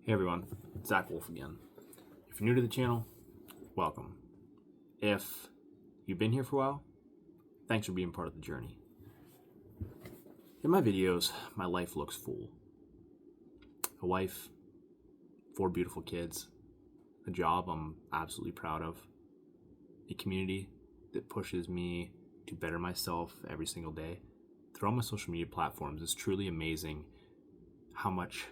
Hey everyone, it's Wolfe again. If you're new to the channel, welcome. If you've been here for a while, thanks for being part of the journey. In my videos, my life looks full. A wife, 4 beautiful kids, a job I'm absolutely proud of, a community that pushes me to better myself every single day. Through all my social media platforms, it's truly amazing how much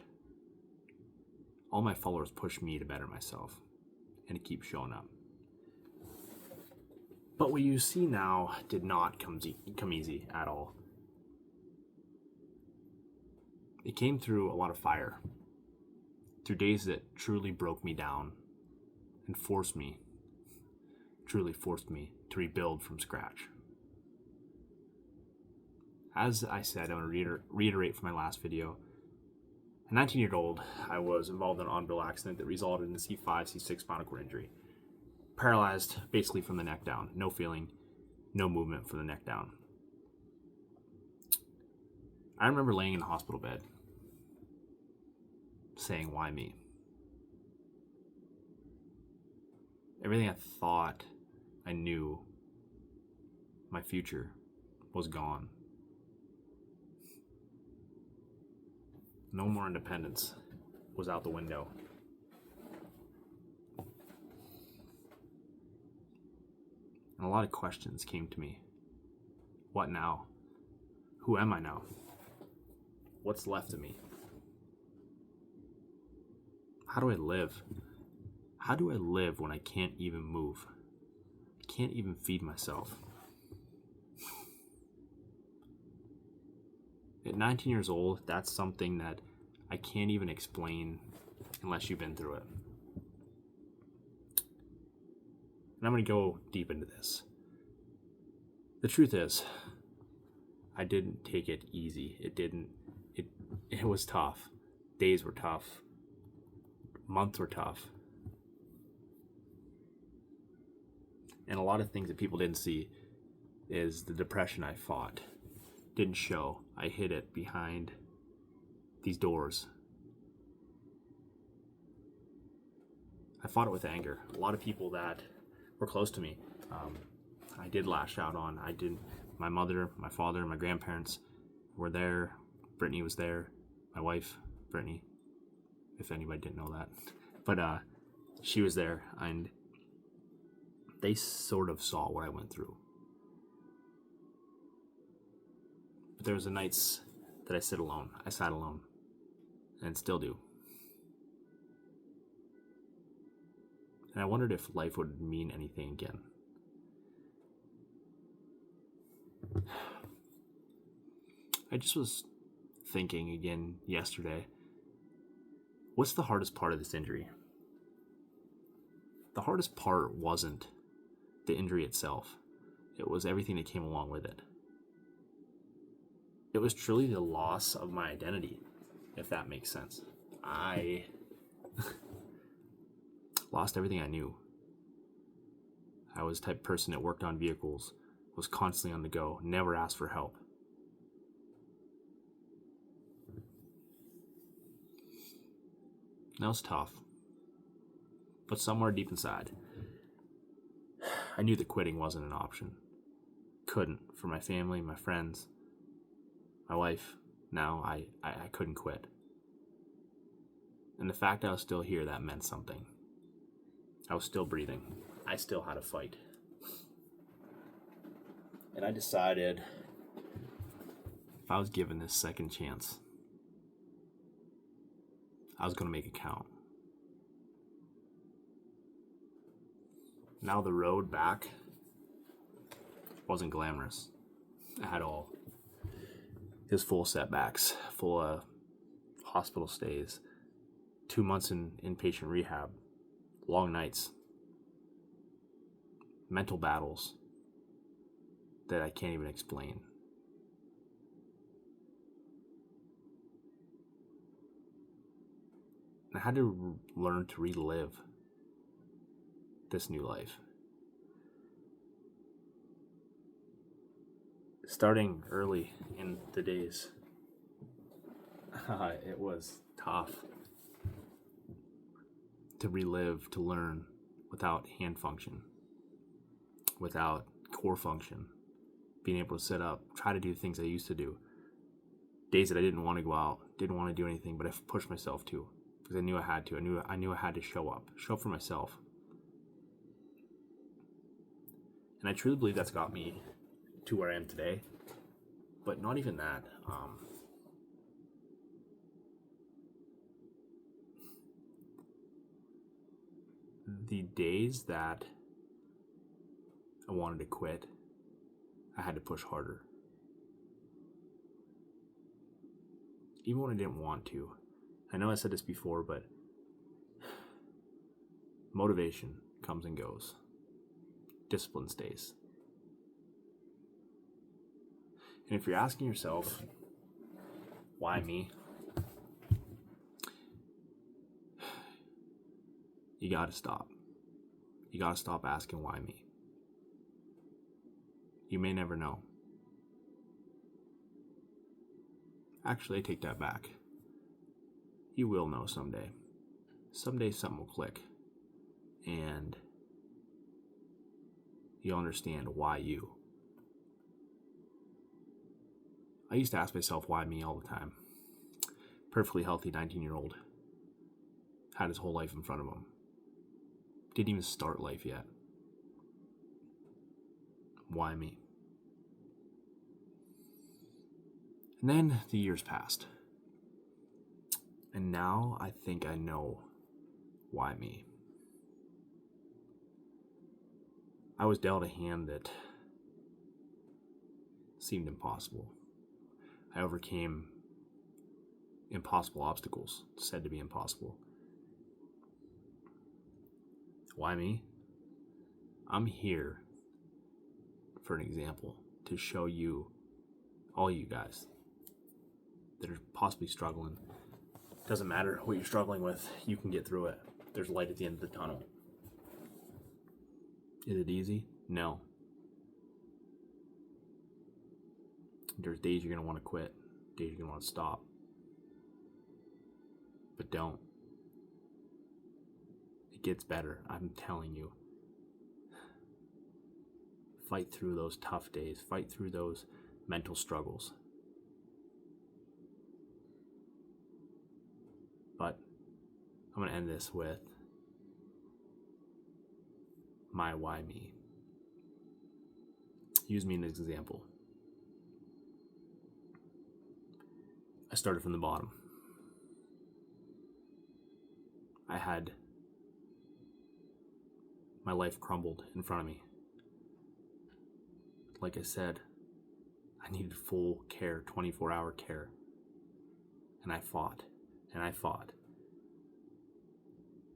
all my followers push me to better myself and to keep showing up. But what you see now did not come easy at all. It came through a lot of fire, through days that truly broke me down and truly forced me to rebuild from scratch. As I said, I'm going to reiterate from my last video. At 19-year-old, I was involved in an automobile accident that resulted in a C5, C6 spinal cord injury. Paralyzed basically from the neck down. No feeling, no movement from the neck down. I remember laying in the hospital bed saying, why me? Everything I thought I knew, my future, was gone. No more independence was out the window. And a lot of questions came to me. What now? Who am I now? What's left of me? How do I live? How do I live when I can't even move? I can't even feed myself. At 19 years old, that's something that I can't even explain unless you've been through it. And I'm going to go deep into this. The truth is, I didn't take it easy. It was tough. Days were tough. Months were tough. And a lot of things that people didn't see is the depression I fought. Didn't show. I hid it behind these doors. I fought it with anger. A lot of people that were close to me, I did lash out on. My mother, my father, my grandparents were there. Brittany was there. My wife, Brittany, if anybody didn't know that. But she was there, and they sort of saw what I went through. But there was the nights that I sat alone, and still do. And I wondered if life would mean anything again. I just was thinking again yesterday, what's the hardest part of this injury? The hardest part wasn't the injury itself. It was everything that came along with it. It was truly the loss of my identity, if that makes sense. I lost everything I knew. I was the type of person that worked on vehicles, was constantly on the go, never asked for help. That was tough. But somewhere deep inside, I knew that quitting wasn't an option. Couldn't, for my family, my friends, my wife. Now I couldn't quit. And the fact I was still here, that meant something. I was still breathing. I still had a fight. And I decided if I was given this second chance, I was going to make it count. Now the road back wasn't glamorous at all. It was full of setbacks, full of hospital stays, 2 months in inpatient rehab, long nights, mental battles that I can't even explain. I had to learn to relive this new life. Starting early in the days, it was tough. to relive, to learn without hand function, without core function, being able to sit up, try to do things I used to do. Days that I didn't want to go out, didn't want to do anything, but I pushed myself to because I knew I had to. I knew I had to show up for myself. And I truly believe that's got me to where I am today. But not even that. The days that I wanted to quit, I had to push harder. Even when I didn't want to. I know I said this before, but motivation comes and goes. Discipline stays. And if you're asking yourself, why me? You gotta stop. You gotta stop asking why me. You may never know. Actually, I take that back. You will know someday. Someday something will click. And you'll understand why you. I used to ask myself why me all the time. Perfectly healthy 19-year-old. Had his whole life in front of him. Didn't even start life yet. Why me? And then the years passed. And now I think I know why me. I was dealt a hand that seemed impossible. I overcame impossible obstacles, said to be impossible. Why me? I'm here for an example to show you, all you guys that are possibly struggling. Doesn't matter what you're struggling with, you can get through it. There's light at the end of the tunnel. Is it easy? No. There's days you're going to want to quit, days you're going to want to stop. But don't. It gets better, I'm telling you. Fight through those tough days, fight through those mental struggles. But I'm going to end this with my why me. Use me as an example. I started from the bottom. I had my life crumbled in front of me. Like I said, I needed full care, 24-hour care. And I fought. And I fought.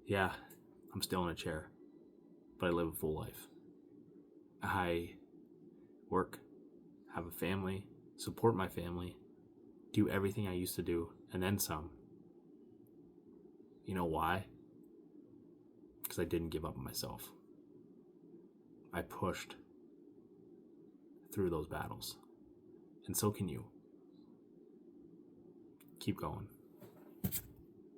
Yeah, I'm still in a chair, but I live a full life. I work, have a family, support my family, do everything I used to do, and then some. You know why? Because I didn't give up on myself. I pushed through those battles. And so can you. Keep going.